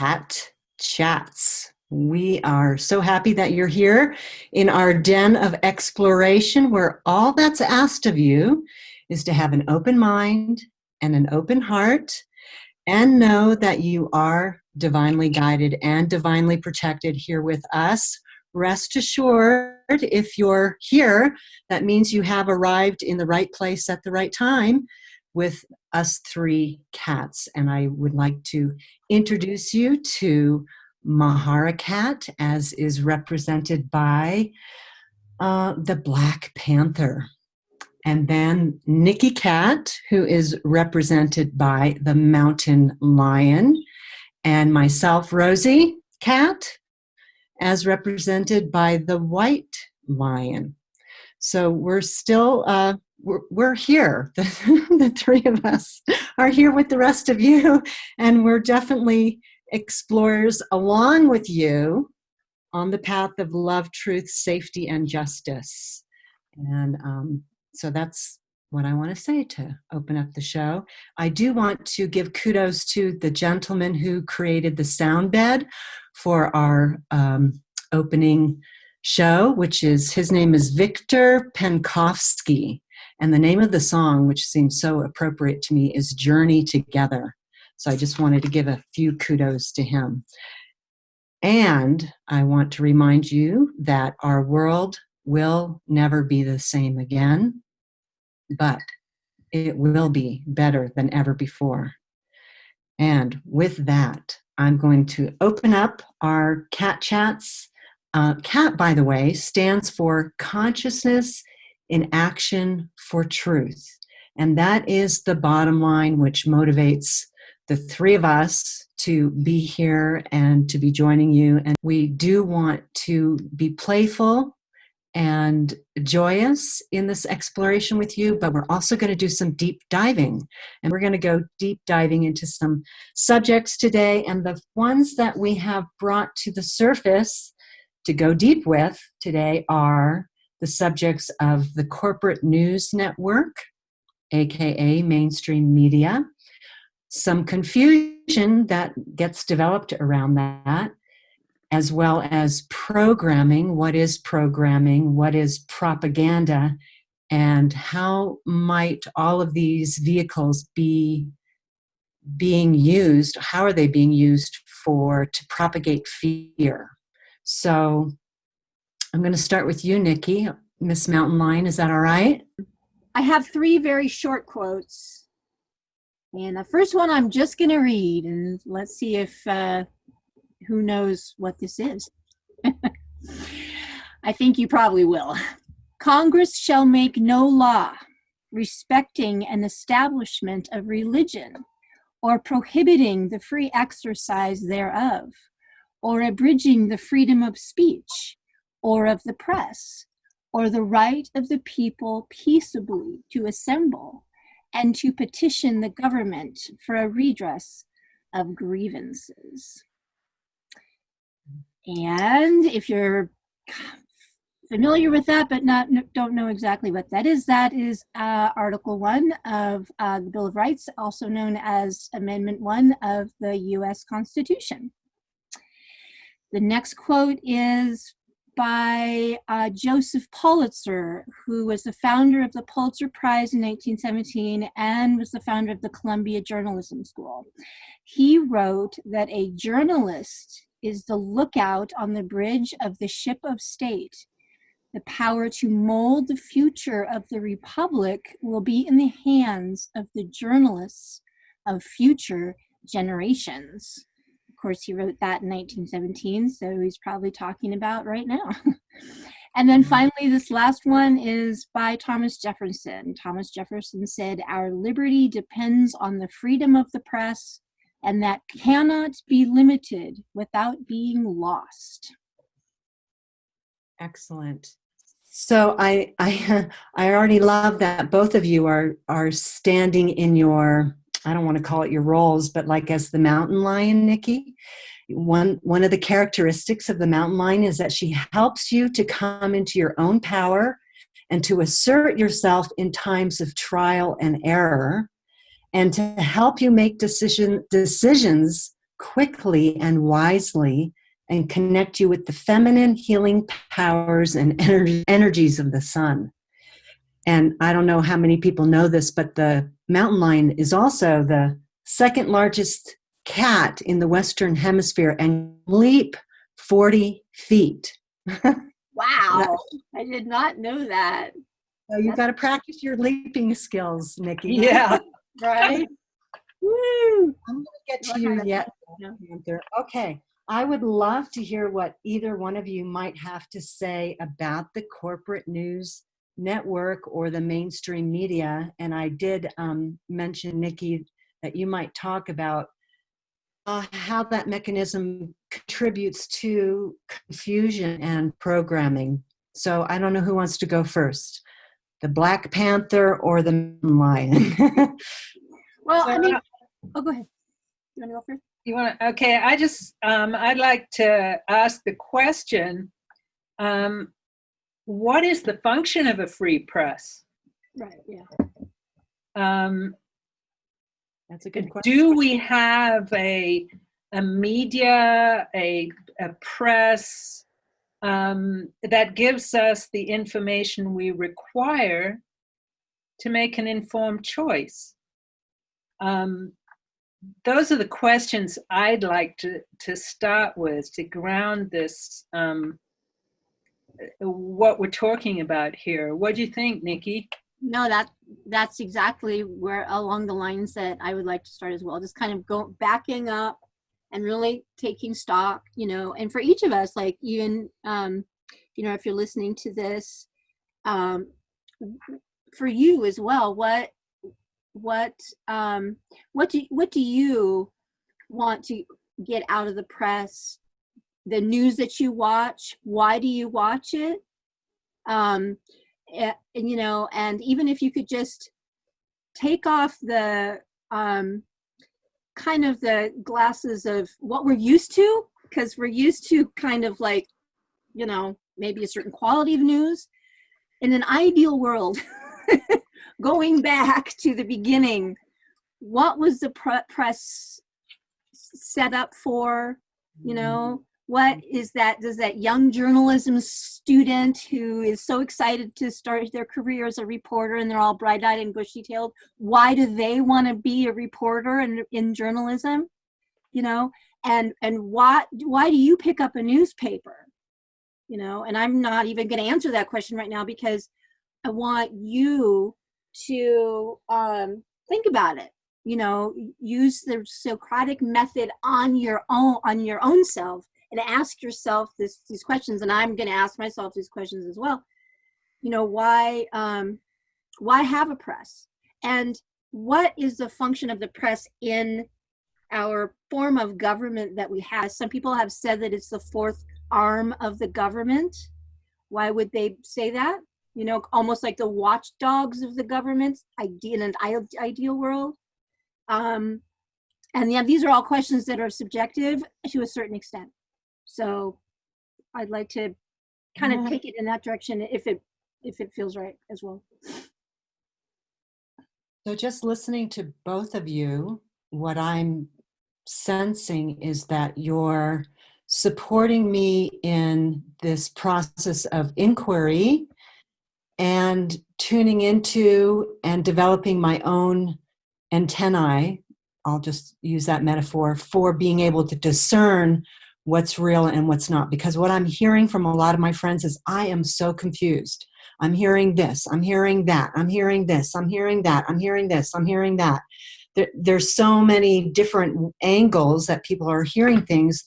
Cat Chats. We are so happy that you're here in our den of exploration, where all that's asked of you is to have an open mind and an open heart, and know that you are divinely guided and divinely protected here with us. Rest assured, if you're here, that means you have arrived in the right place at the right time with us three cats. And I would like to introduce you to Mahara cat, as is represented by the Black Panther. And then Nikki cat, who is represented by the mountain lion. And myself, Rosie cat, as represented by the white lion. So we're still, we're here. The three of us are here with the rest of you, and we're definitely explorers along with you on the path of love, truth, safety, and justice. And so that's what I want to say to open up the show. I do want to give kudos to the gentleman who created the sound bed for our opening show, which is, his name is Victor Penkovsky. And the name of the song, which seems so appropriate to me, is Journey Together. So I just wanted to give a few kudos to him. And I want to remind you that our world will never be the same again, but it will be better than ever before. And with that, I'm going to open up our cat chats. CAT, by the way, stands for Consciousness in Action for Truth. And that is the bottom line which motivates the three of us to be here and to be joining you. And we do want to be playful and joyous in this exploration with you, but we're also going to do some deep diving. And we're going to go deep diving into some subjects today. And the ones that we have brought to the surface to go deep with today are the subjects of the corporate news network, aka mainstream media, some confusion that gets developed around that, as well as programming. What is programming? What is propaganda? And how might all of these vehicles be being used? How are they being used to propagate fear? So I'm going to start with you, Nikki, Miss Mountain Lion. Is that all right? I have three very short quotes. And the first one I'm just going to read, and let's see if who knows what this is. I think you probably will. Congress shall make no law respecting an establishment of religion, or prohibiting the free exercise thereof, or abridging the freedom of speech, or of the press, or the right of the people peaceably to assemble and to petition the government for a redress of grievances. And if you're familiar with that, but don't know exactly what that is Article 1 of the Bill of Rights, also known as Amendment 1 of the U.S. Constitution. The next quote is by Joseph Pulitzer, who was the founder of the Pulitzer Prize in 1917 and was the founder of the Columbia Journalism School. He wrote that a journalist is the lookout on the bridge of the ship of state. The power to mold the future of the republic will be in the hands of the journalists of future generations. Of course, he wrote that in 1917, so he's probably talking about right now. And then finally, this last one is by Thomas Jefferson. Thomas Jefferson said, "Our liberty depends on the freedom of the press, and that cannot be limited without being lost." Excellent. So I already love that both of you are standing in your, I don't want to call it your roles, but like as the mountain lion, Nikki. One of the characteristics of the mountain lion is that she helps you to come into your own power and to assert yourself in times of trial and error, and to help you make decisions quickly and wisely and connect you with the feminine healing powers and energies of the sun. And I don't know how many people know this, but the mountain lion is also the second largest cat in the Western Hemisphere and leap 40 feet. Wow. I did not know that. So you've got to practice your leaping skills, Nikki. Yeah. Right? Woo! I'm going to get to you yet, Panther. Okay. I would love to hear what either one of you might have to say about the corporate news network or the mainstream media. And I did mention, Nikki, that you might talk about how that mechanism contributes to confusion and programming. So I don't know who wants to go first, the Black Panther or the lion. Well, I mean, oh, go ahead. You want to go first? You want to? Okay, I just I'd like to ask the question: what is the function of a free press? Right. Yeah. That's a good question. Do we have a media, a press that gives us the information we require to make an informed choice? Those are the questions I'd like to start with, to ground this, what we're talking about here. What do you think, Nikki? No, that's exactly where along the lines that I would like to start as well. Just kind of backing up and really taking stock, and for each of us, like even, if you're listening to this, for you as well, what do you want to get out of the press, the news that you watch? Why do you watch it? And even if you could just take off the kind of the glasses of what we're used to, because we're used to kind of like, maybe a certain quality of news. In an ideal world, going back to the beginning, what was the press set up for? What is that? Does that young journalism student who is so excited to start their career as a reporter, and they're all bright-eyed and bushy-tailed, why do they want to be a reporter in journalism? And why do you pick up a newspaper? And I'm not even going to answer that question right now, because I want you to think about it. Use the Socratic method on your own self, and ask yourself these questions. And I'm going to ask myself these questions as well. Why have a press? And what is the function of the press in our form of government that we have? Some people have said that it's the fourth arm of the government. Why would they say that? Almost like the watchdogs of the government, in an ideal world. And yeah, these are all questions that are subjective to a certain extent. So I'd like to kind of take it in that direction if it feels right as well. So just listening to both of you, what I'm sensing is that you're supporting me in this process of inquiry and tuning into and developing my own antennae. I'll just use that metaphor for being able to discern what's real and what's not. Because what I'm hearing from a lot of my friends is, I am so confused. I'm hearing this, I'm hearing that, I'm hearing this, I'm hearing that, I'm hearing this, I'm hearing that. There's so many different angles that people are hearing things.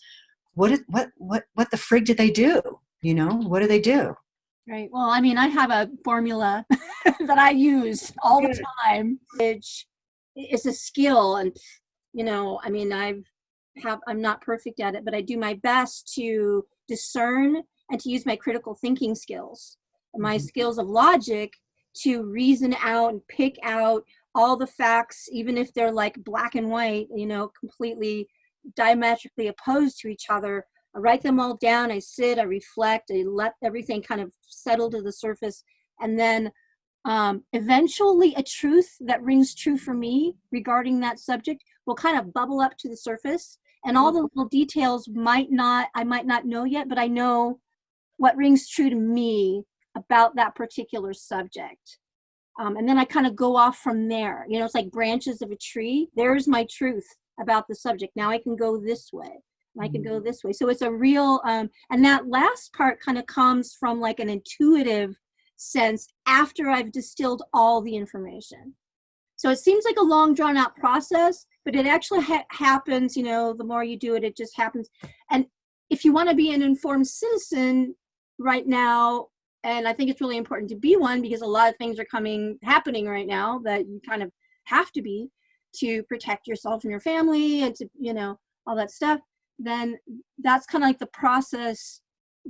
What the frig did they do? What do they do? Right. Well, I mean, I have a formula that I use all the time, which is a skill. And, I mean, I'm not perfect at it, but I do my best to discern and to use my critical thinking skills, my skills of logic, to reason out and pick out all the facts, even if they're like black and white, completely diametrically opposed to each other. I write them all down, I sit, I reflect, I let everything kind of settle to the surface. And then eventually a truth that rings true for me regarding that subject will kind of bubble up to the surface. And all the little details I might not know yet, but I know what rings true to me about that particular subject. And then I kind of go off from there. You know, it's like branches of a tree. There's my truth about the subject. Now I can go this way. I can go this way. So it's a real, and that last part kind of comes from like an intuitive sense after I've distilled all the information. So it seems like a long drawn out process, but it actually happens, you know, the more you do it, it just happens. And if you want to be an informed citizen right now, and I think it's really important to be one because a lot of things are happening right now that you kind of have to be to protect yourself and your family and to, you know, all that stuff, then that's kind of like the process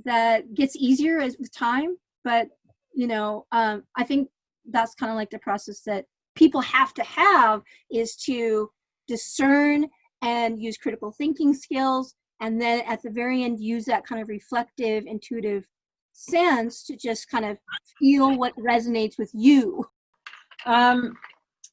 that gets easier with time. But, you know, I think that's kind of like the process that people have to have is to discern and use critical thinking skills. And then at the very end, use that kind of reflective, intuitive sense to just kind of feel what resonates with you.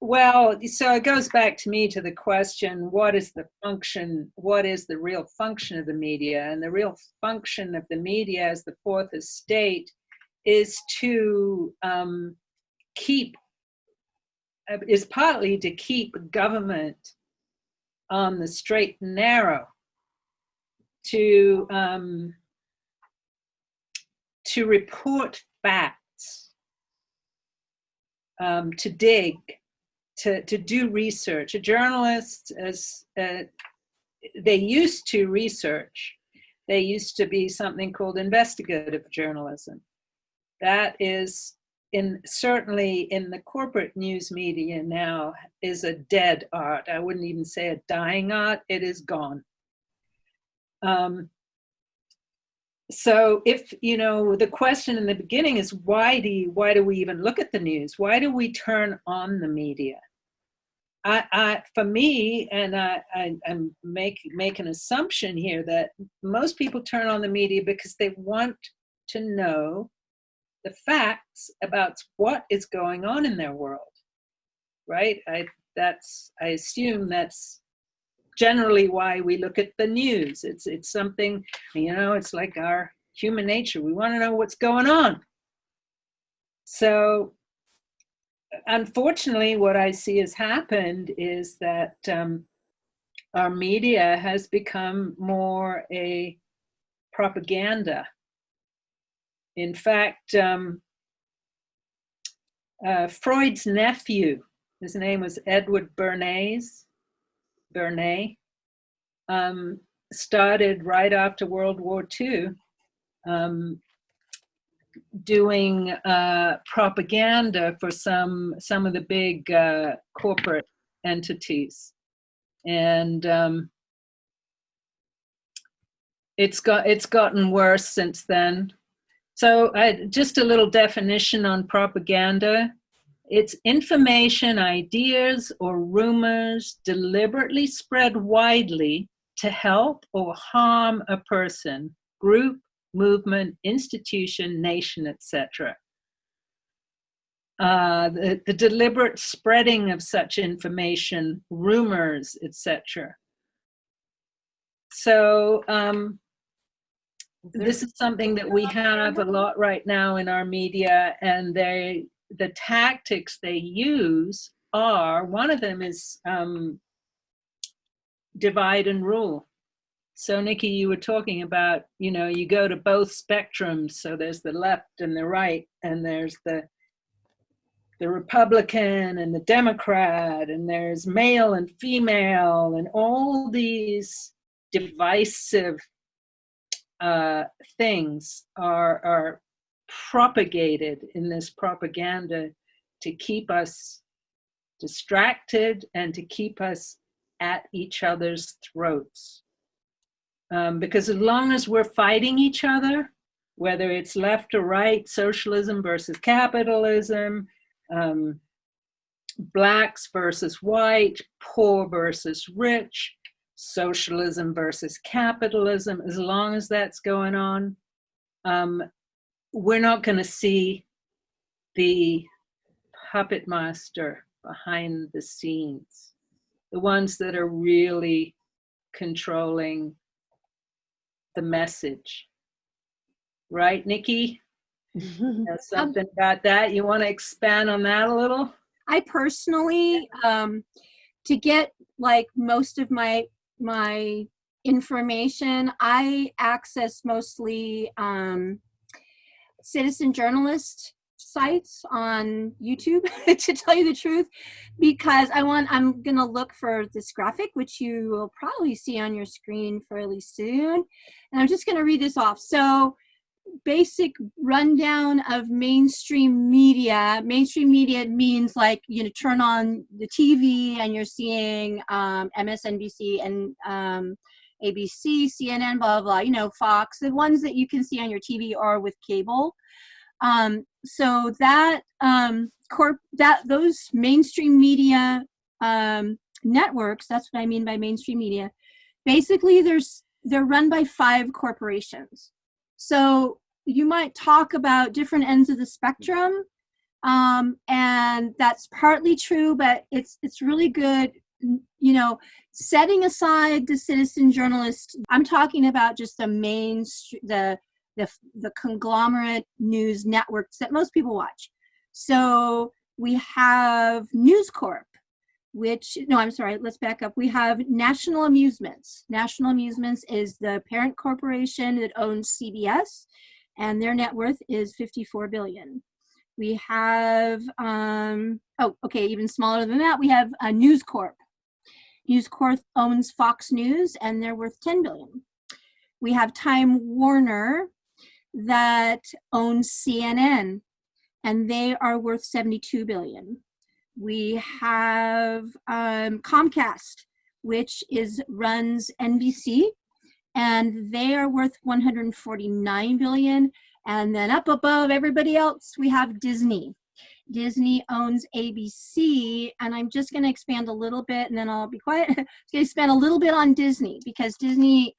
Well, so it goes back to me to the question, what is the function, what is the real function of the media? And the real function of the media as the fourth estate is to is partly to keep government on the straight and narrow, to report facts, to dig, to do research. A journalist, as they used to research, they used to be something called investigative journalism. That is certainly in the corporate news media now is a dead art. I wouldn't even say a dying art. It is gone. So if, you know, the question in the beginning is why do we even look at the news? Why do we turn on the media? For me, and I make an assumption here that most people turn on the media because they want to know the facts about what is going on in their world, right? I assume that's generally why we look at the news. It's something, you know, it's like our human nature. We want to know what's going on. So unfortunately, what I see has happened is that our media has become more a propaganda. In fact, Freud's nephew, his name was Edward Bernays, started right after World War II doing propaganda for some of the big corporate entities, and it's gotten worse since then. So just a little definition on propaganda. It's information, ideas, or rumors deliberately spread widely to help or harm a person, group, movement, institution, nation, etc. The deliberate spreading of such information, rumors, etc. So this is something that we have a lot right now in our media, and the tactics they use are, one of them is divide and rule. So Nikki, you were talking about, you know, you go to both spectrums. So there's the left and the right, and there's the Republican and the Democrat, and there's male and female, and all these divisive things are propagated in this propaganda to keep us distracted and to keep us at each other's throats. Because as long as we're fighting each other, whether it's left or right, socialism versus capitalism, blacks versus white, poor versus rich, socialism versus capitalism, as long as that's going on, we're not going to see the puppet master behind the scenes, the ones that are really controlling the message. Right, Nikki? Something about that? You want to expand on that a little? I personally, to get like most of my information, I access mostly citizen journalist sites on YouTube, to tell you the truth, because I'm gonna look for this graphic, which you will probably see on your screen fairly soon, and I'm just gonna read this off. So, basic rundown of mainstream media. Mainstream media means like, you know, turn on the TV and you're seeing MSNBC and ABC, CNN, blah, blah, blah, you know, Fox, the ones that you can see on your TV or with cable. So that those mainstream media networks, that's what I mean by mainstream media. Basically, they're run by 5 corporations. So you might talk about different ends of the spectrum, and that's partly true, but it's really good, you know, setting aside the citizen journalists. I'm talking about just the main, the conglomerate news networks that most people watch. So we have News Corp, which, no, I'm sorry, let's back up. We have National Amusements. National Amusements is the parent corporation that owns CBS, and their net worth is $54 billion. We have, even smaller than that, we have News Corp. News Corp owns Fox News, and they're worth $10 billion. We have Time Warner that owns CNN, and they are worth $72 billion. We have Comcast, which runs NBC, and they are worth $149 billion. And then up above everybody else, we have Disney. Disney owns ABC, and I'm just going to expand a little bit, and then I'll be quiet. I'm going to expand a little bit on Disney, because Disney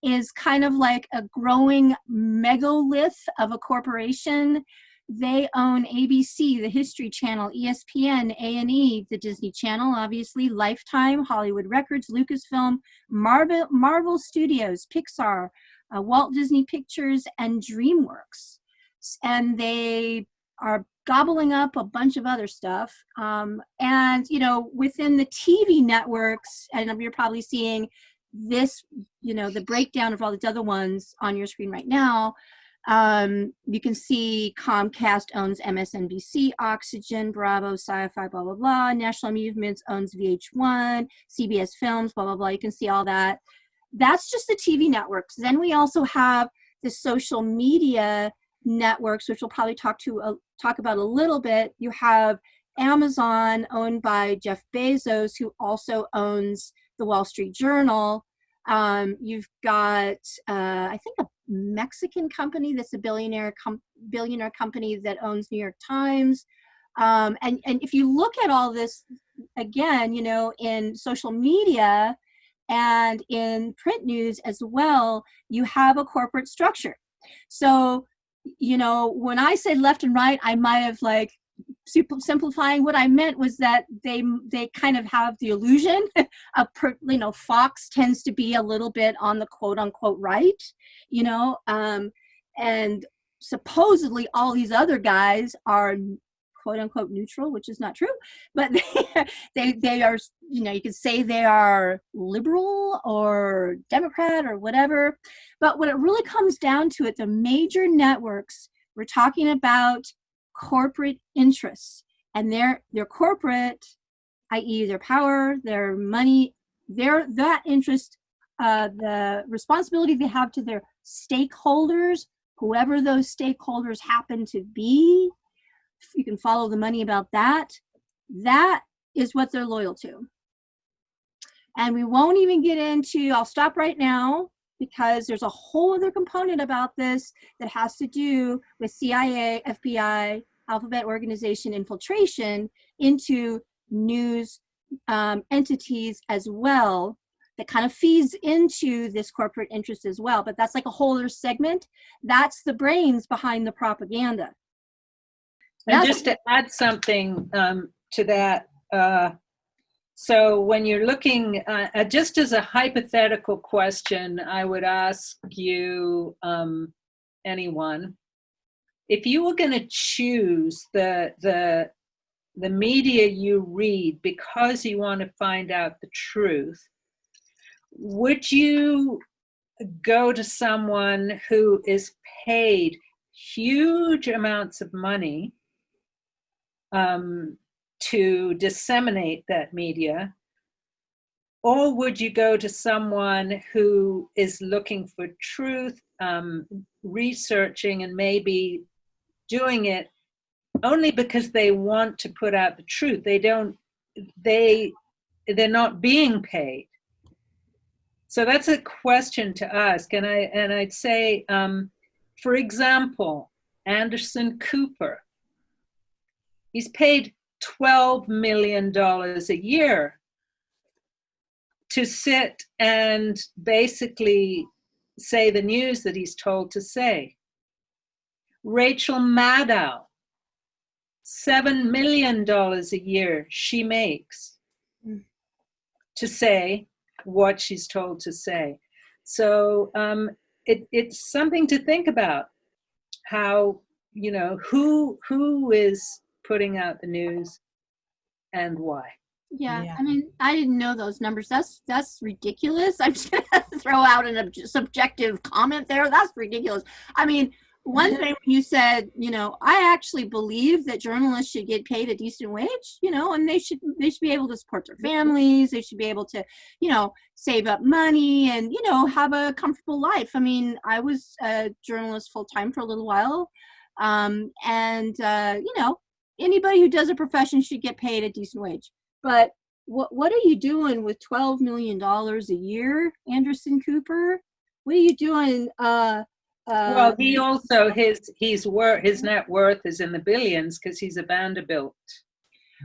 is kind of like a growing megalith of a corporation. They own ABC, the History Channel, ESPN, A&E, the Disney Channel, obviously, Lifetime, Hollywood Records, Lucasfilm, Marvel Studios, Pixar, Walt Disney Pictures, and DreamWorks. And they are gobbling up a bunch of other stuff. And, you know, within the TV networks, and you're probably seeing this, you know, the breakdown of all these other ones on your screen right now. You can see Comcast owns MSNBC, Oxygen, Bravo, Sci-Fi, blah, blah, blah. National Amusements owns VH1, CBS Films, blah, blah, blah. You can see all that. That's just the TV networks. Then we also have the social media networks, which we'll probably talk about a little bit. You have Amazon, owned by Jeff Bezos, who also owns the Wall Street Journal. You've got, I think, a Mexican company that's a billionaire company that owns New York Times. And if you look at all this, again, you know, in social media and in print news as well, you have a corporate structure. So, you know, when I said left and right, I might have like simplifying. What I meant was that they kind of have the illusion of, you know, Fox tends to be a little bit on the quote unquote right, you know, and supposedly all these other guys are quote unquote neutral, which is not true, but they are, you know, you could say they are liberal or Democrat or whatever. But when it really comes down to it, the major networks, we're talking about corporate interests, and their corporate, i.e. their power, their money, that interest, the responsibility they have to their stakeholders, whoever those stakeholders happen to be. You can follow the money about that. That is what they're loyal to. And we won't even get into, I'll stop right now, because there's a whole other component about this that has to do with CIA, FBI, alphabet organization infiltration into news entities as well, that kind of feeds into this corporate interest as well. But that's like a whole other segment. That's the brains behind the propaganda. And just to add something to that, So when you're looking, just as a hypothetical question, I would ask you, anyone, if you were going to choose the media you read because you want to find out the truth, would you go to someone who is paid huge amounts of money to disseminate that media, or would you go to someone who is looking for truth, researching and maybe doing it only because they want to put out the truth? They're not being paid. So that's a question to ask. And I'd say, for example, Anderson Cooper, he's paid $12 million a year to sit and basically say the news that he's told to say. Rachel Maddow, $7 million a year she makes to say what she's told to say. So it's something to think about, how, you know, who is putting out the news and why. Yeah, I mean, I didn't know those numbers. That's ridiculous. I'm just gonna throw out an subjective comment there. That's ridiculous. I mean, one thing you said, you know, I actually believe that journalists should get paid a decent wage, you know, and they should be able to support their families. They should be able to, you know, save up money and, you know, have a comfortable life. I mean, I was a journalist full time for a little while, and you know, anybody who does a profession should get paid a decent wage. But what are you doing with $12 million a year, Anderson Cooper? What are you doing? Well, he also, his net worth is in the billions because he's a Vanderbilt.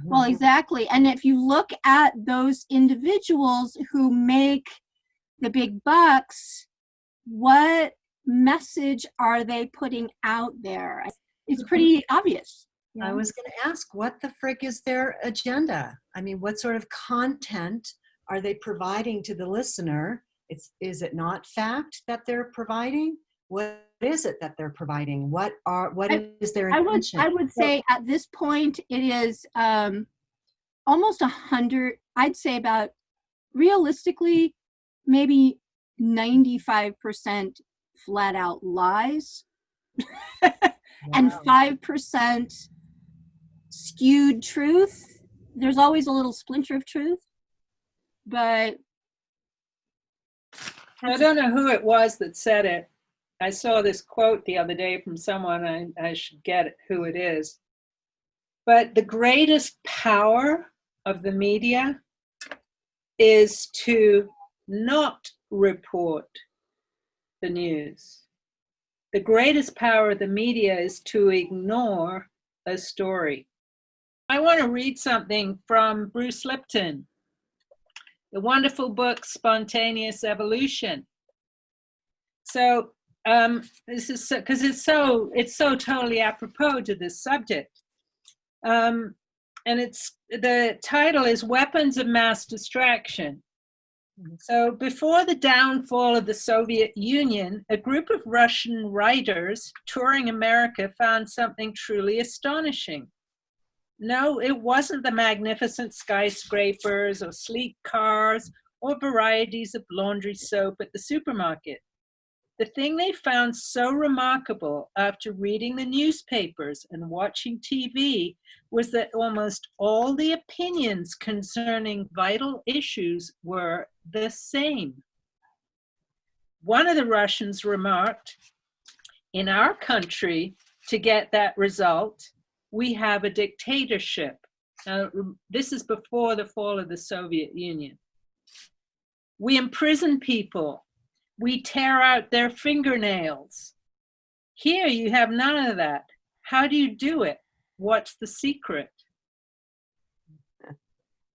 Well, exactly. And if you look at those individuals who make the big bucks, what message are they putting out there? It's pretty obvious. Yeah. I was going to ask, what the frick is their agenda? I mean, what sort of content are they providing to the listener? Is it not fact that they're providing? What is it that they're providing? What is their intention? I would say at this point it is almost 100. I'd say about, realistically, maybe 95% flat out lies, and 5% skewed truth. There's always a little splinter of truth, but I don't know who it was that said it. I saw this quote the other day from someone. I should get it, who it is. But the greatest power of the media is to not report the news. The greatest power of the media is to ignore a story. I want to read something from Bruce Lipton, the wonderful book, Spontaneous Evolution. So this is because it's so totally apropos to this subject. And the title is Weapons of Mass Distraction. So before the downfall of the Soviet Union, a group of Russian writers touring America found something truly astonishing. No, it wasn't the magnificent skyscrapers or sleek cars or varieties of laundry soap at the supermarket. The thing they found so remarkable after reading the newspapers and watching TV was that almost all the opinions concerning vital issues were the same. One of the Russians remarked, "In our country, to get that result, we have a dictatorship." Now, this is before the fall of the Soviet Union. "We imprison people. We tear out their fingernails. Here you have none of that. How do you do it? What's the secret?"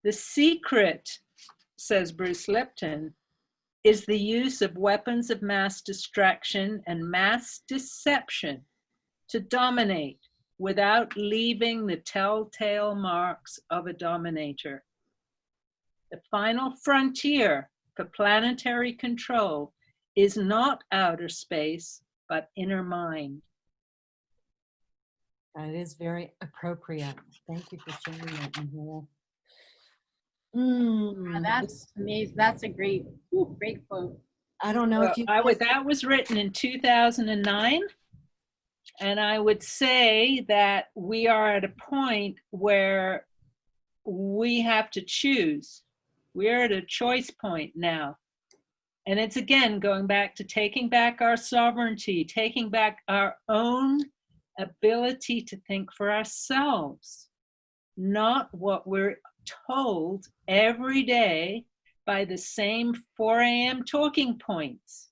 The secret, says Bruce Lipton, is the use of weapons of mass distraction and mass deception to dominate without leaving the telltale marks of a dominator. The final frontier for planetary control is not outer space, but inner mind. That is very appropriate. Thank you for sharing that, Mahara. That's amazing. That's a great quote. I don't know if you that was written in 2009. And I would say that we are at a point where we have to choose. We're at a choice point now. And it's again going back to taking back our sovereignty, taking back our own ability to think for ourselves, not what we're told every day by the same 4 a.m. talking points.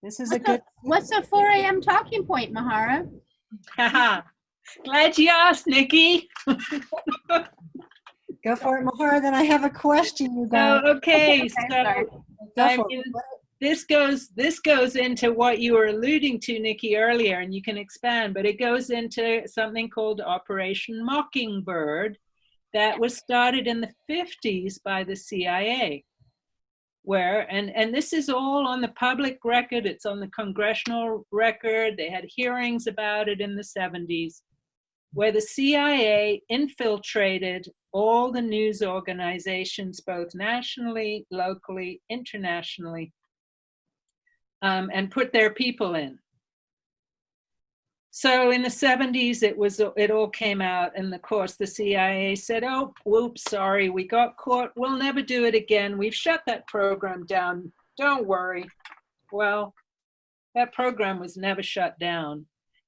This is a good. What's a 4 a.m. talking point, Mahara? Glad you asked, Nikki. Go for it, Mahara. Then I have a question, you guys. Okay, sorry. so this goes into what you were alluding to, Nikki, earlier, and you can expand, but it goes into something called Operation Mockingbird that was started in the 50s by the CIA. Where, and this is all on the public record, it's on the congressional record, they had hearings about it in the 70s, where the CIA infiltrated all the news organizations, both nationally, locally, internationally, and put their people in. So in the 70s, it all came out, and of course the CIA said, oh, whoops, sorry, we got caught, we'll never do it again, we've shut that program down, don't worry. Well, that program was never shut down.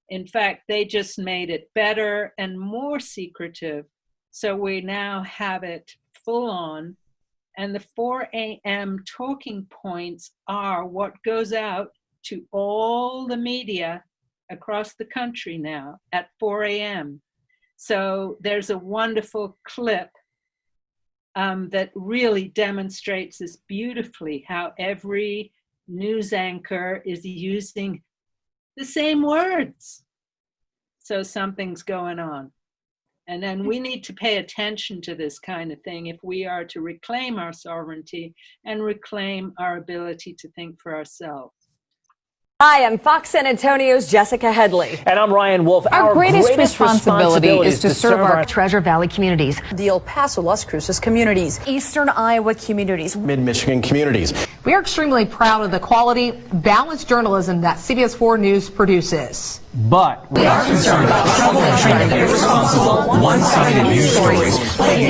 In fact, they just made it better and more secretive, so we now have it full on, and the 4 a.m. talking points are what goes out to all the media across the country now at 4 a.m. So there's a wonderful clip that really demonstrates this beautifully, how every news anchor is using the same words. So something's going on. And then we need to pay attention to this kind of thing if we are to reclaim our sovereignty and reclaim our ability to think for ourselves. Hi, I'm Fox San Antonio's Jessica Headley. And I'm Ryan Wolf. Our greatest responsibility is to serve our Treasure Valley communities, the El Paso, Las Cruces communities, Eastern Iowa communities, Mid-Michigan communities. We are extremely proud of the quality, balanced journalism that CBS 4 News produces. But we are concerned about the troubling trend of irresponsible, one-sided news stories plaguing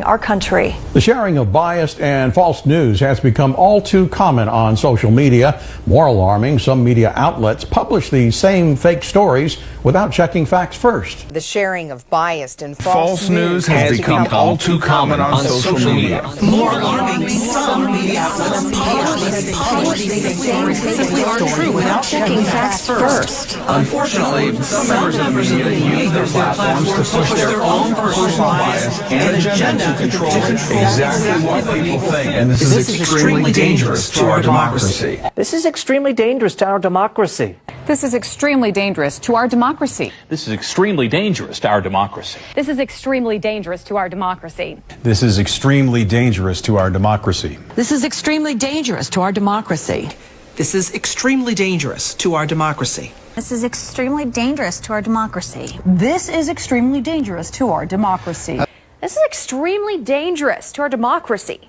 our country. The sharing of biased and false news has become all too common on social media. More alarming, some media outlets publish these same fake stories without checking facts first. the sharing of biased and False news has become all too common on social media. More alarming, some media outlets publish these stories simply aren't true without checking facts first. Unfortunately, some members of the media use their platforms to push their own personal bias and agenda to control exactly what people think. And this is extremely dangerous to our democracy. this is extremely dangerous to our democracy. This is extremely dangerous to our democracy. This is extremely dangerous to our democracy. This is extremely dangerous to our democracy. This is extremely dangerous to our democracy. This is extremely dangerous to our democracy. This is extremely dangerous to our democracy. This is extremely dangerous to our democracy. This is extremely dangerous to our democracy. This is extremely dangerous to our democracy.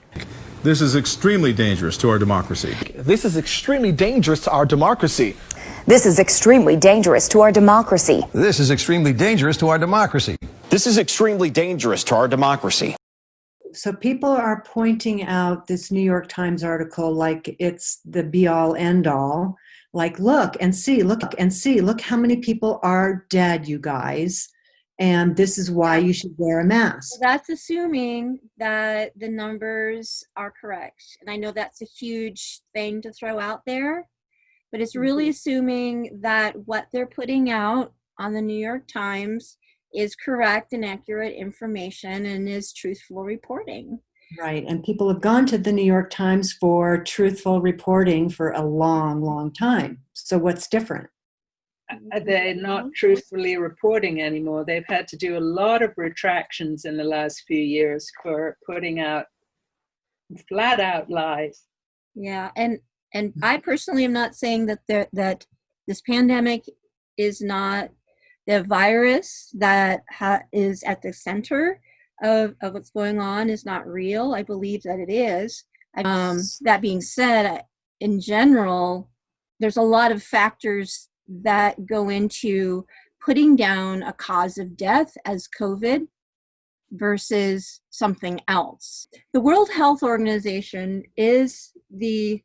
This is extremely dangerous to our democracy. This is extremely dangerous to our democracy. This is extremely dangerous to our democracy. This is extremely dangerous to our democracy. This is extremely dangerous to our democracy. So people are pointing out this New York Times article like it's the be-all, end-all. Like, look how many people are dead, you guys. And this is why you should wear a mask. So that's assuming that the numbers are correct. And I know that's a huge thing to throw out there, but it's really assuming that what they're putting out on the New York Times is correct and accurate information and is truthful reporting. Right, and people have gone to the New York Times for truthful reporting for a long, long time. So what's different? they're not truthfully reporting anymore. They've had to do a lot of retractions in the last few years for putting out flat out lies. Yeah, and I personally am not saying that that this pandemic is not the virus that is at the center of what's going on is not real. I believe that it is. That being said, in general, there's a lot of factors that go into putting down a cause of death as COVID versus something else. The World Health Organization is the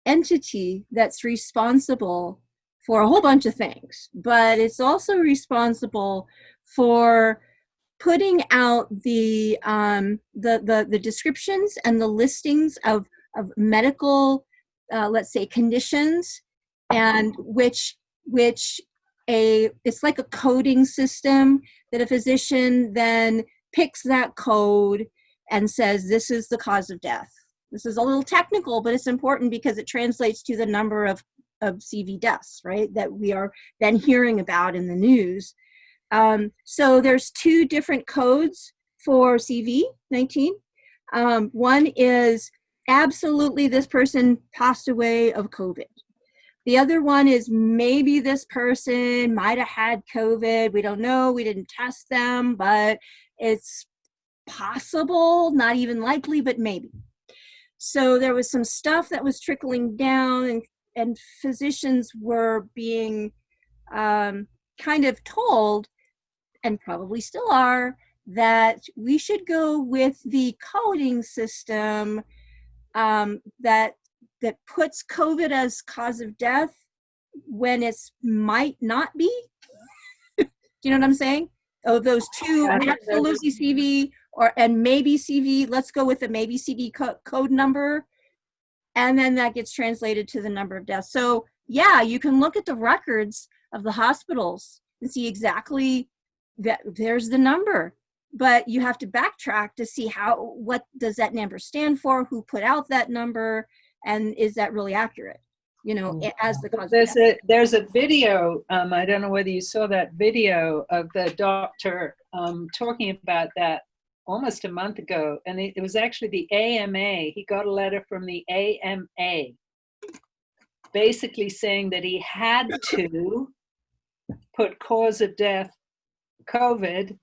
entity that's responsible for a whole bunch of things, but it's also responsible for putting out the descriptions and the listings of medical, let's say, conditions, and it's like a coding system that a physician then picks that code and says, this is the cause of death. This is a little technical, but it's important because it translates to the number of CV deaths, right, that we are then hearing about in the news. So there's two different codes for CV-19. One is absolutely this person passed away of COVID. The other one is maybe this person might have had COVID. We don't know. We didn't test them, but it's possible, not even likely, but maybe. So there was some stuff that was trickling down, and physicians were being kind of told, and probably still are, that we should go with the coding system that puts COVID as cause of death when it's might not be. Do you know what I'm saying? Oh, those two, absolutely CV and maybe CV. Let's go with the maybe CV code number, and then that gets translated to the number of deaths. So yeah, you can look at the records of the hospitals and see exactly that there's the number, but you have to backtrack to see what does that number stand for, who put out that number, and is that really accurate, as the cause of death. There's a video, I don't know whether you saw that video of the doctor talking about that almost a month ago, and it was actually the AMA. He got a letter from the AMA basically saying that he had to put cause of death COVID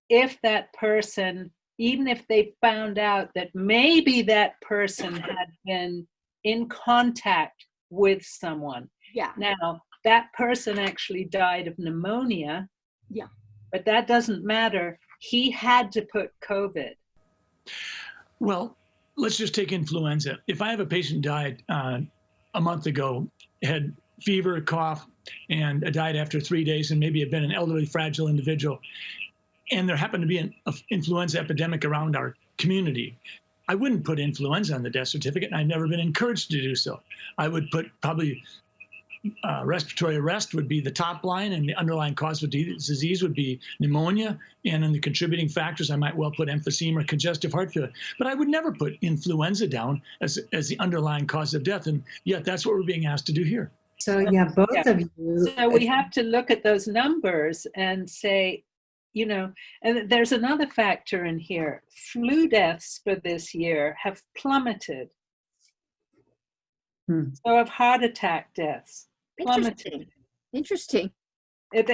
if that person, even if they found out that maybe that person had been in contact with someone. Yeah. Now, that person actually died of pneumonia. Yeah. But that doesn't matter. He had to put COVID. Well, let's just take influenza. If I have a patient died a month ago, had fever, cough, and died after 3 days, and maybe had been an elderly, fragile individual, and there happened to be an influenza epidemic around our community, I wouldn't put influenza on the death certificate, and I've never been encouraged to do so. I would put probably respiratory arrest would be the top line, and the underlying cause of disease would be pneumonia, and in the contributing factors, I might well put emphysema or congestive heart failure. But I would never put influenza down as the underlying cause of death, and yet that's what we're being asked to do here. So yeah, both of you. So we have to look at those numbers and say, and there's another factor in here. Flu deaths for this year have plummeted. So have heart attack deaths plummeted. Interesting.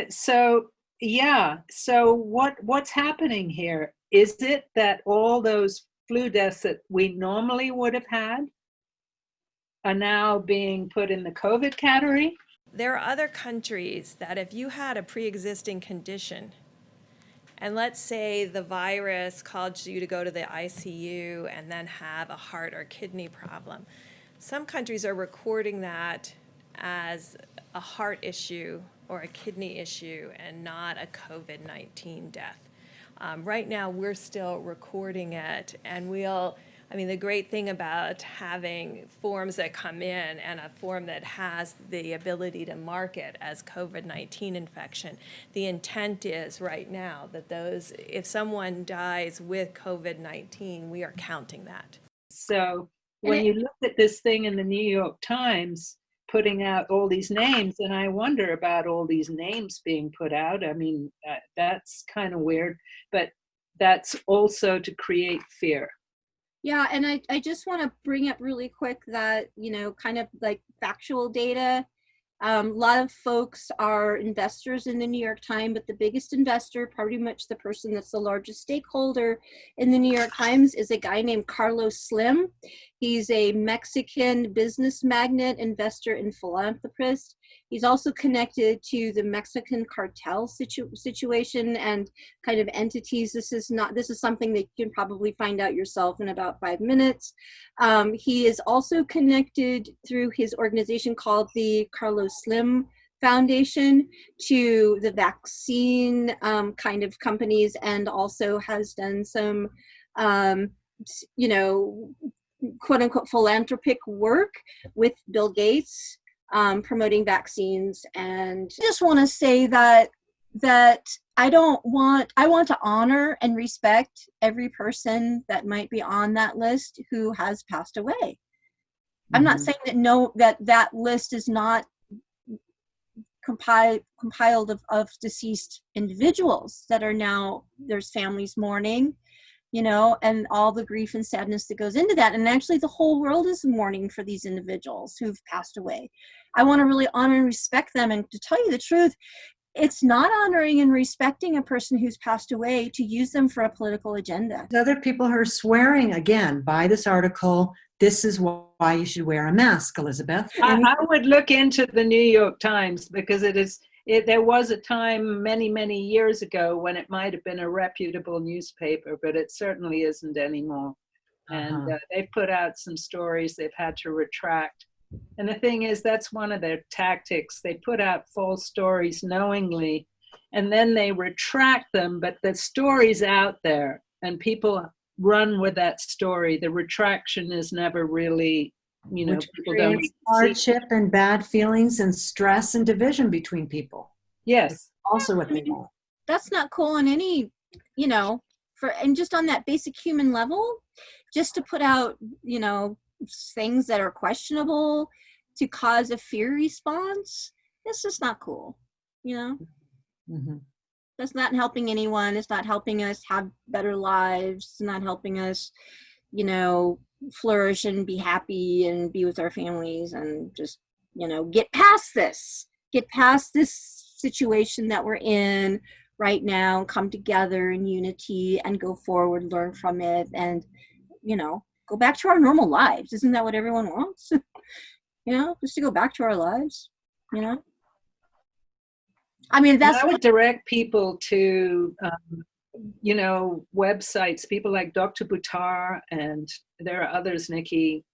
So yeah. So what's happening here? Is it that all those flu deaths that we normally would have had are now being put in the COVID category? There are other countries that if you had a pre-existing condition, and let's say the virus caused you to go to the ICU and then have a heart or kidney problem, some countries are recording that as a heart issue or a kidney issue and not a COVID-19 death. Right now, we're still recording it, and the great thing about having forms that come in and a form that has the ability to mark it as COVID-19 infection, the intent is right now that if someone dies with COVID-19, we are counting that. So when you look at this thing in the New York Times, putting out all these names, and I wonder about all these names being put out. I mean, that's kind of weird, but that's also to create fear. Yeah, and I just want to bring up really quick that, kind of like factual data. A lot of folks are investors in the New York Times, but the biggest investor, pretty much the person that's the largest stakeholder in the New York Times, is a guy named Carlos Slim. He's a Mexican business magnate, investor, and philanthropist. He's also connected to the Mexican cartel situation and kind of entities. This is something that you can probably find out yourself in about 5 minutes. He is also connected through his organization called the Carlos Slim Foundation to the vaccine kind of companies, and also has done some, quote unquote philanthropic work with Bill Gates, promoting vaccines. And I just want to say that I want to honor and respect every person that might be on that list who has passed away. Mm-hmm. I'm not saying that list is not compiled of deceased individuals that are now, there's families mourning, and all the grief and sadness that goes into that. And actually the whole world is mourning for these individuals who've passed away. I want to really honor and respect them. And to tell you the truth, it's not honoring and respecting a person who's passed away to use them for a political agenda. Other people who are swearing, again, by this article, this is why you should wear a mask, Elizabeth. I would look into the New York Times, because there was a time many, many years ago when it might have been a reputable newspaper, but it certainly isn't anymore. And they've put out some stories they've had to retract. And the thing is, that's one of their tactics. They put out false stories knowingly, and then they retract them, but the story's out there, and people run with that story. The retraction is never really, which people don't hardship and bad feelings and stress and division between people. Yes. That's also what they want. That's not cool on any, and just on that basic human level, just to put out, things that are questionable to cause a fear response. It's just not cool, Mm-hmm. That's not helping anyone. It's not helping us have better lives. It's not helping us, flourish and be happy and be with our families, and just, get past this situation that we're in right now, come together in unity and go forward, learn from it, and, go back to our normal lives. Isn't that what everyone wants? Just to go back to our lives, I mean, I would direct people to, websites, people like Dr. Buttar, and there are others, Nikki.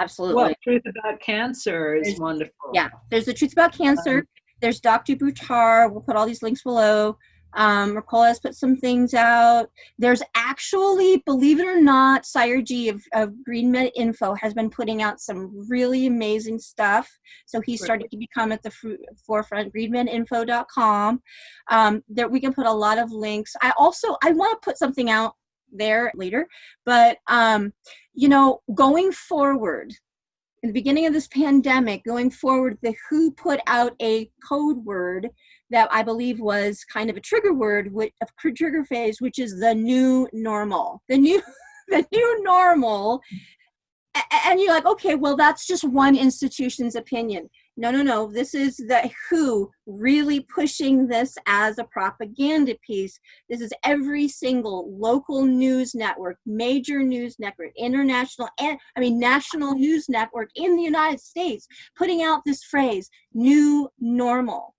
Absolutely. Well, Truth About Cancer is wonderful. Yeah, there's the Truth About Cancer. There's Dr. Buttar. We'll put all these links below. Raquel has put some things out. There's actually, believe it or not, Sayerji of Green Med Info has been putting out some really amazing stuff. So he's starting to become at the forefront, greenmedinfo.com. There we can put a lot of links. I want to put something out there later, but going forward, in the beginning of this pandemic, going forward, the WHO put out a code word that I believe was kind of a trigger word, a trigger phase, which is the new normal. The new normal. And you're like, okay, well, that's just one institution's opinion. No. This is the WHO really pushing this as a propaganda piece. This is every single local news network, major news network, international, national news network in the United States putting out this phrase, new normal.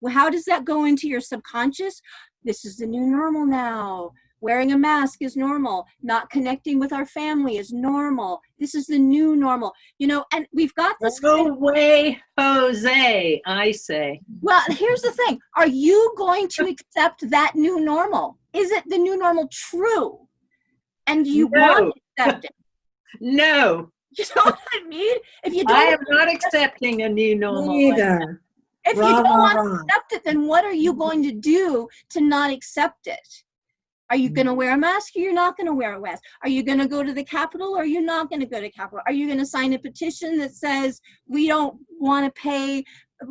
Well, how does that go into your subconscious? This is the new normal now. Wearing a mask is normal. Not connecting with our family is normal. This is the new normal. And we've got this. No way, Jose, I say. Well, here's the thing. Are you going to accept that new normal? Is it the new normal true? And do you want to accept it? No. You know what I mean? If you don't, I am not accepting a new normal. Neither. If you don't want to accept it, then what are you going to do to not accept it? Are you going to wear a mask or you're not going to wear a mask? Are you going to go to the Capitol or you're not going to go to Capitol? Are you going to sign a petition that says we don't want to pay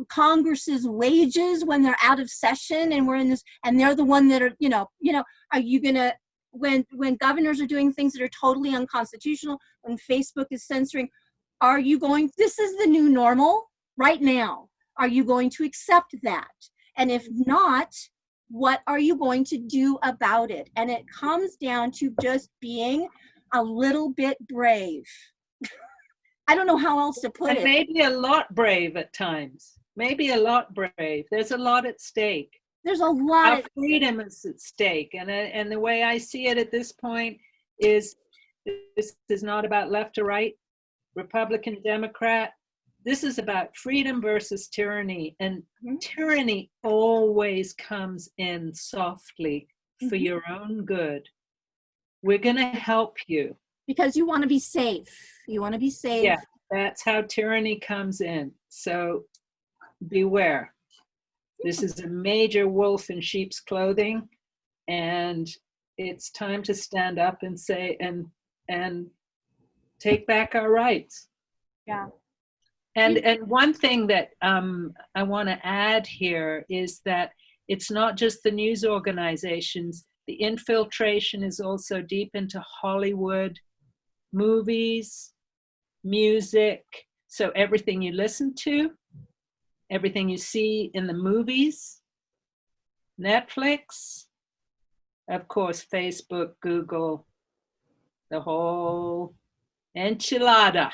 Congress's wages when they're out of session and we're in this, and they're the one that are, are you going to, when governors are doing things that are totally unconstitutional, when Facebook is censoring, are you going, this is the new normal right now. Are you going to accept that? And if not, what are you going to do about it? And it comes down to just being a little bit brave. I don't know how else to put it. Maybe a lot brave at times. Maybe a lot brave. There's a lot at stake. There's a lot. Our freedom is at stake. And the way I see it at this point is this is not about left or right, Republican, Democrat. This is about freedom versus tyranny. And tyranny always comes in softly for your own good. We're going to help you. Because you want to be safe. You want to be safe. Yeah, that's how tyranny comes in. So beware. This is a major wolf in sheep's clothing. And it's time to stand up and say, and take back our rights. Yeah. And one thing that I want to add here is that it's not just the news organizations. The infiltration is also deep into Hollywood, movies, music. So everything you listen to, everything you see in the movies, Netflix, of course, Facebook, Google, the whole enchilada.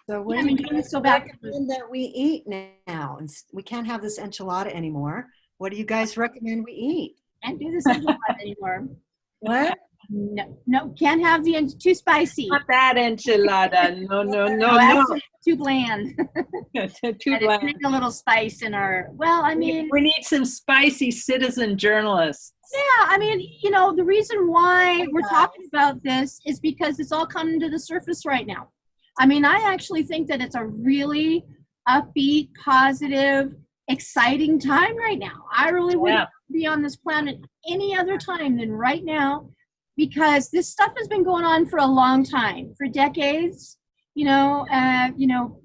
So what do you guys recommend that we eat now? We can't have this enchilada anymore. What do you guys recommend we eat? Can't do this enchilada anymore. What? No, can't have too spicy. Not that enchilada. No. Actually, too bland. Too bland. Need a little spice in our. Well, I mean, we need some spicy citizen journalists. Yeah, I mean, the reason why we're talking about this is because it's all coming to the surface right now. I mean, I actually think that it's a really upbeat, positive, exciting time right now. I really wouldn't be on this planet any other time than right now, because this stuff has been going on for a long time, for decades.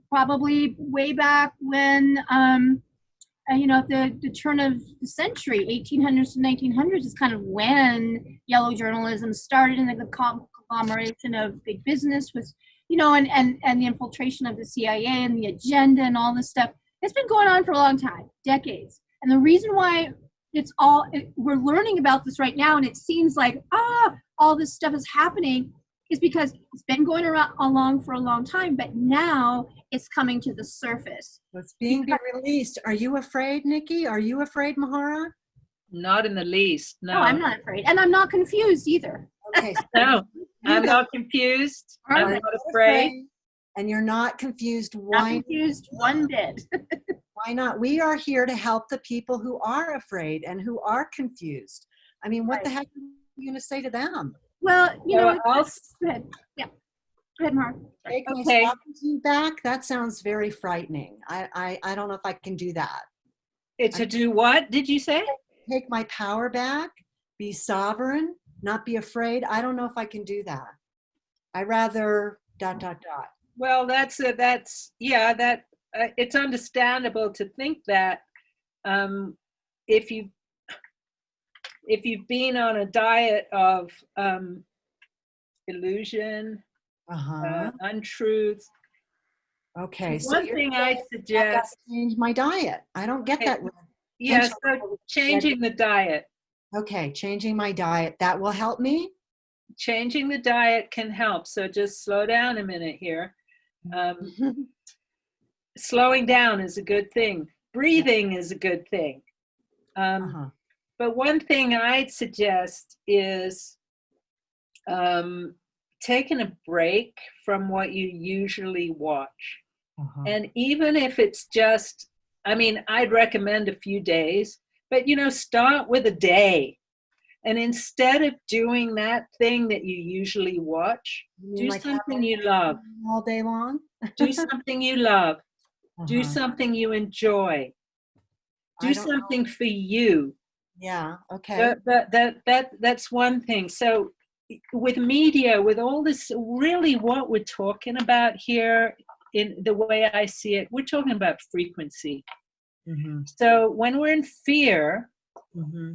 Probably way back when, at the turn of the century, 1800s to 1900s is kind of when yellow journalism started, and the conglomeration of big business was. And the infiltration of the CIA and the agenda and all this stuff. It's been going on for a long time, decades. And the reason why we're learning about this right now, and it seems like, all this stuff is happening, is because it's been going along for a long time, but now it's coming to the surface. It's being released. Are you afraid, Nikki? Are you afraid, Mahara? Not in the least, no. No, I'm not afraid. And I'm not confused either. Okay. No. I'm not confused. I'm not afraid. And you're not confused. Not confused one bit. Why not? We are here to help the people who are afraid and who are confused. I mean, what the heck are you going to say to them? Well, go ahead. Yeah. Go ahead, Mark. Take my sovereignty back? That sounds very frightening. I don't know if I can do that. To do what, did you say? Take my power back, be sovereign, not be afraid. I don't know if I can do that. I rather ... Well, it's understandable to think that if you've been on a diet of illusion, untruth. Okay. One thing I suggest, change my diet. I don't get that. Yes, so changing the diet. Okay, changing my diet. That will help me? Changing the diet can help. So just slow down a minute here. Slowing down is a good thing. Breathing is a good thing. But one thing I'd suggest is taking a break from what you usually watch. And even if it's just, I'd recommend a few days, but start with a day. And instead of doing that thing that you usually watch, do something you love. All day long? Do something you love. Do something you enjoy. Do something for you. Yeah. Okay. That's one thing. So with media, with all this, really what we're talking about here, in the way I see it, we're talking about frequency. Mm-hmm. So when we're in fear, Mm-hmm.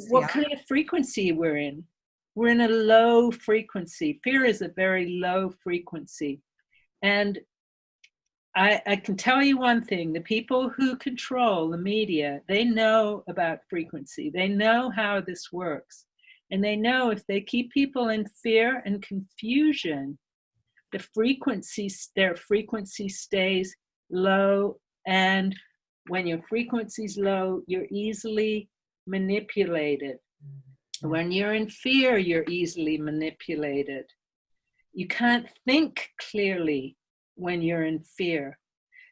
what kind of frequency we're in? We're in a low frequency. Fear is a very low frequency. And I can tell you one thing, the people who control the media, they know about frequency. They know how this works. And they know if they keep people in fear and confusion, their frequency stays low. And when your frequency's low, you're easily manipulated. When you're in fear, you're easily manipulated. You can't think clearly when you're in fear.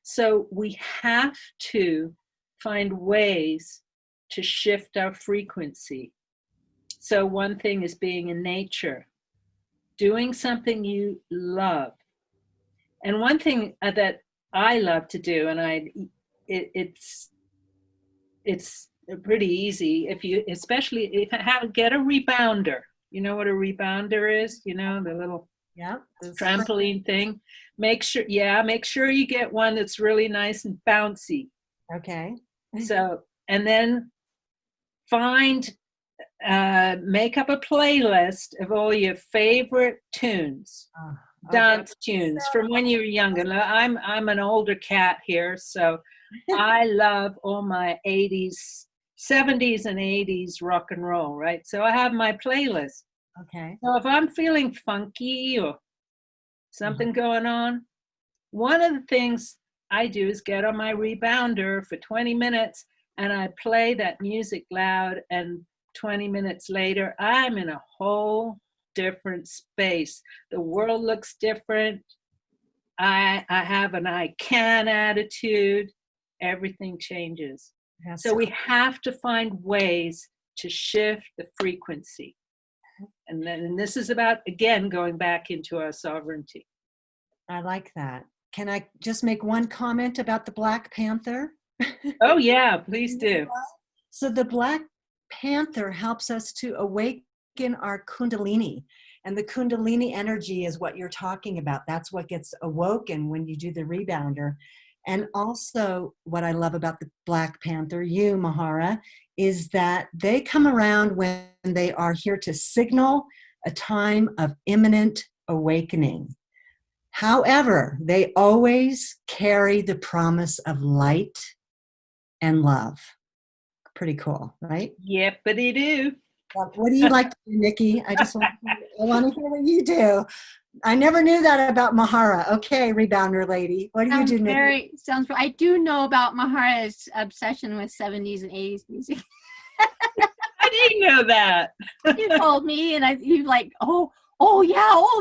So we have to find ways to shift our frequency. So one thing is being in nature, doing something you love. And one thing that I love to do, and it's pretty easy, especially if you get a rebounder. You know what a rebounder is? You know, the little trampoline thing. Make sure you get one that's really nice and bouncy. Okay. So, and then make up a playlist of all your favorite tunes, dance tunes from when you were younger. I'm an older cat here, so I love all my 80s, 70s and 80s rock and roll, right? So I have my playlist. Okay. So if I'm feeling funky or something going on, one of the things I do is get on my rebounder for 20 minutes and I play that music loud, and 20 minutes later, I'm in a whole different space. The world looks different. I have an I can attitude. Everything changes. So we have to find ways to shift the frequency. And this is about, again, going back into our sovereignty. I like that. Can I just make one comment about the Black Panther? Oh, yeah, please do. So the Black Panther helps us to awaken our Kundalini. And the Kundalini energy is what you're talking about. That's what gets awoken when you do the rebounder. And also what I love about the Black Panther, you, Mahara, is that they come around when they are here to signal a time of imminent awakening. However, they always carry the promise of light and love. Pretty cool, right? Yep, but they do. What do you like to do, Nikki? I want to hear what you do. I never knew that about Mahara. Okay, rebounder lady. What do you do, Nikki? I do know about Mahara's obsession with 70s and 80s music. I didn't know that. You told me, and you like,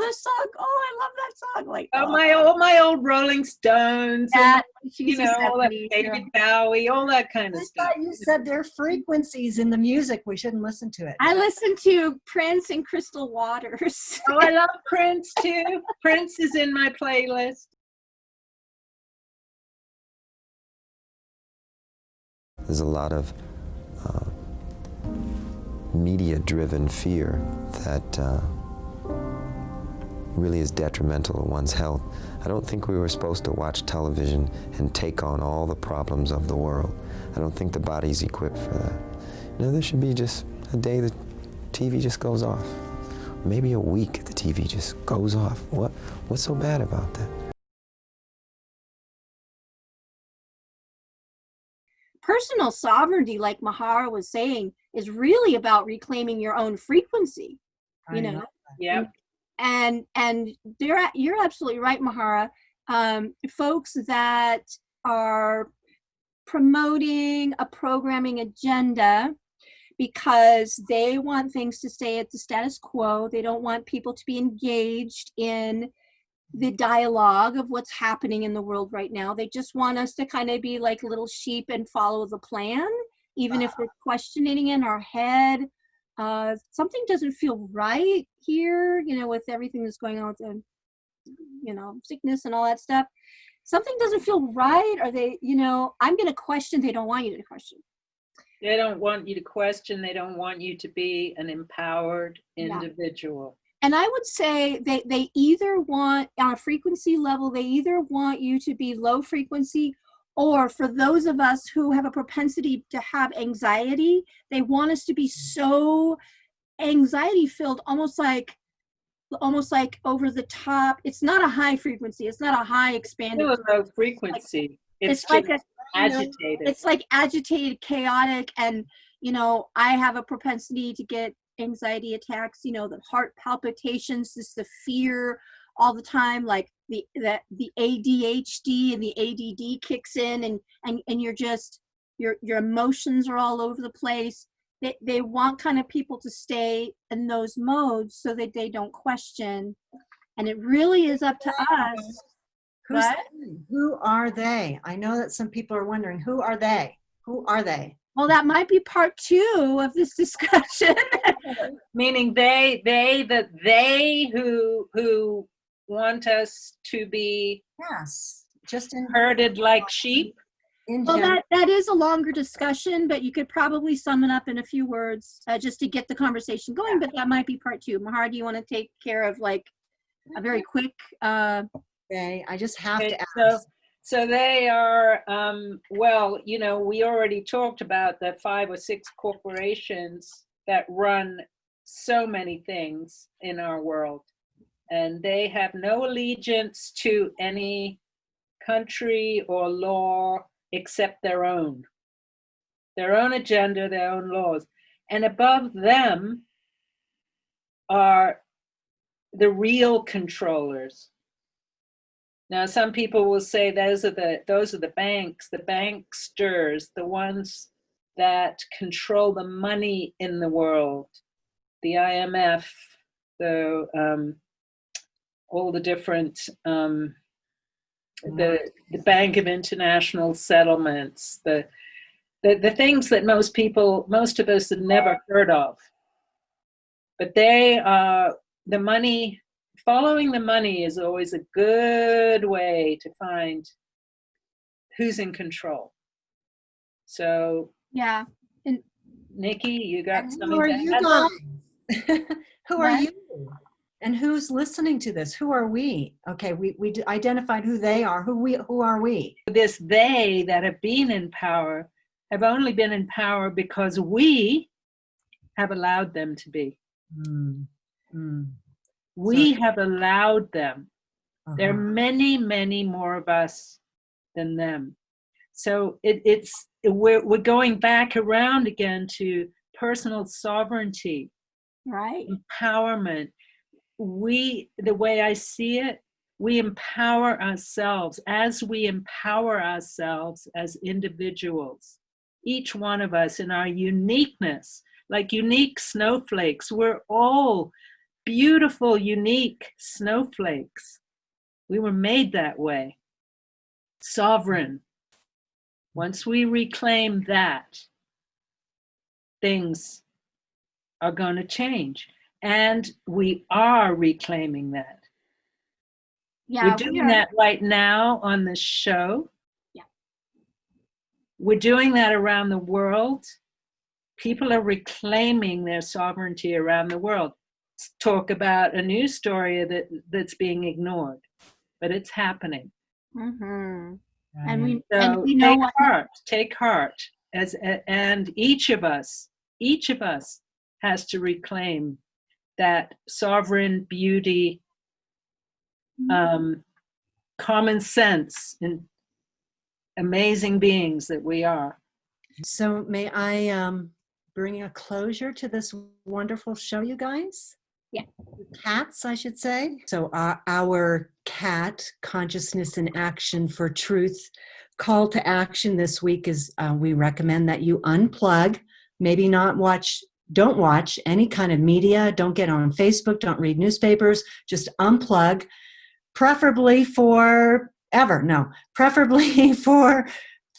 this song. Oh, I love that song. Like, all my old Rolling Stones. That, and, all that David Bowie, all that kind of stuff. I thought you said there are frequencies in the music. We shouldn't listen to it. I listen to Prince and Crystal Waters. Oh, I love Prince too. Prince is in my playlist. There's a lot of media-driven fear that really is detrimental to one's health. I don't think we were supposed to watch television and take on all the problems of the world. I don't think the body's equipped for that. There should be just a day the TV just goes off. Maybe a week the TV just goes off. What's so bad about that? Personal sovereignty, like Mahara was saying, is really about reclaiming your own frequency. Yeah. And you're absolutely right, Mahara. Folks that are promoting a programming agenda because they want things to stay at the status quo. They don't want people to be engaged in the dialogue of what's happening in the world right now. They just want us to kind of be like little sheep and follow the plan, even if we're questioning in our head. Something doesn't feel right here, with everything that's going on with the, sickness and all that stuff. Something doesn't feel right. Or they, I'm going to question. They don't want you to question. They don't want you to question. They don't want you to be an empowered individual. And I would say they either want, on a frequency level, they either want you to be low frequency, or for those of us who have a propensity to have anxiety, they want us to be so anxiety filled, almost like over the top. It's not a high frequency. It's not a high expanded. It's a low frequency. It's like agitated. It's like agitated, chaotic, and I have a propensity to get anxiety attacks. The heart palpitations, just the fear all the time, like the ADHD and the ADD kicks in, and you're just your emotions are all over the place. They want kind of people to stay in those modes so that they don't question. And it really is up to us. Who are they? I know that some people are wondering, who are they? Who are they? Well, that might be part 2 of this discussion. Meaning they who want us to be just herded like sheep. Well, that is a longer discussion, but you could probably sum it up in a few words just to get the conversation going. But that might be part 2. Mahara, do you want to take care of like a very quick? Okay, I just have to ask. So they are. Well, we already talked about the 5 or 6 corporations that run so many things in our world, and they have no allegiance to any country or law except their own agenda, their own laws. And above them are the real controllers. Now, some people will say those are the banks, the banksters, the ones that control the money in the world, the IMF, all the different the Bank of International Settlements, the things that most of us have never heard of. But they are the money. Following the money is always a good way to find who's in control. So yeah, and Nikki, you got something to add? Who are you? And who's listening to this? Who are we? Okay, we identified who they are. Who are we? This they that have been in power have only been in power because we have allowed them to be. We have allowed them. There are many, many more of us than them. So we're going back around again to personal sovereignty, right? Empowerment. The way I see it, we empower ourselves. As we empower ourselves as individuals, each one of us in our uniqueness, like unique snowflakes, we're all beautiful, unique snowflakes. We were made that way. Sovereign. Once we reclaim that, things are going to change. And we are reclaiming that. Yeah, we're doing that right now on this show. Yeah. We're doing that around the world. People are reclaiming their sovereignty around the world. Let's talk about a news story that's being ignored, but it's happening. Mm-hmm. Right. And we know take heart, and each of us has to reclaim that sovereign beauty, common sense, and amazing beings that we are. So may I bring a closure to this wonderful show, you guys? Yeah. Cats, I should say. So our CAT, Consciousness in Action for Truth, call to action this week is we recommend that you unplug, maybe don't watch any kind of media, don't get on Facebook, don't read newspapers, just unplug, preferably for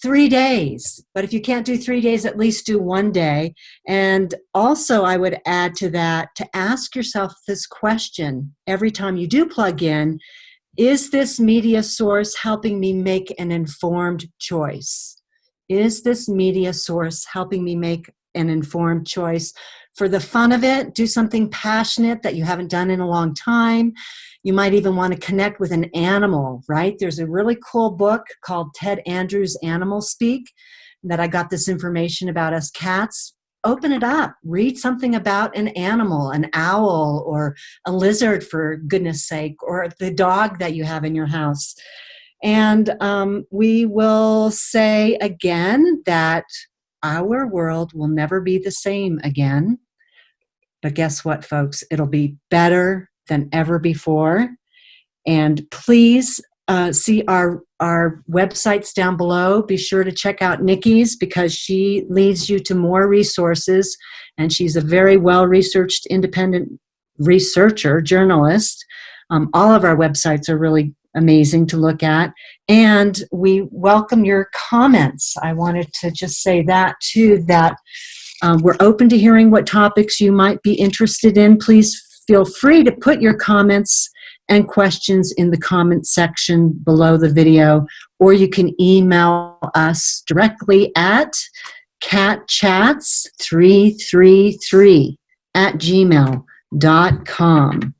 3 days. But if you can't do 3 days, at least do 1 day. And also I would add to that to ask yourself this question every time you do plug in: is this media source helping me make an informed choice? Is this media source helping me make an informed choice? For the fun of it, do something passionate that you haven't done in a long time. You might even want to connect with an animal, right? There's a really cool book called Ted Andrews' Animal Speak that I got this information about us cats. Open it up. Read something about an animal, an owl or a lizard, for goodness sake, or the dog that you have in your house. And we will say again that our world will never be the same again. But guess what, folks? It'll be better than ever before. And please see our websites down below. Be sure to check out Nikki's, because she leads you to more resources. And she's a very well-researched independent researcher, journalist. All of our websites are really amazing to look at. And we welcome your comments. I wanted to just say that too, that we're open to hearing what topics you might be interested in. Please feel free to put your comments and questions in the comment section below the video, or you can email us directly at catchats333@gmail.com.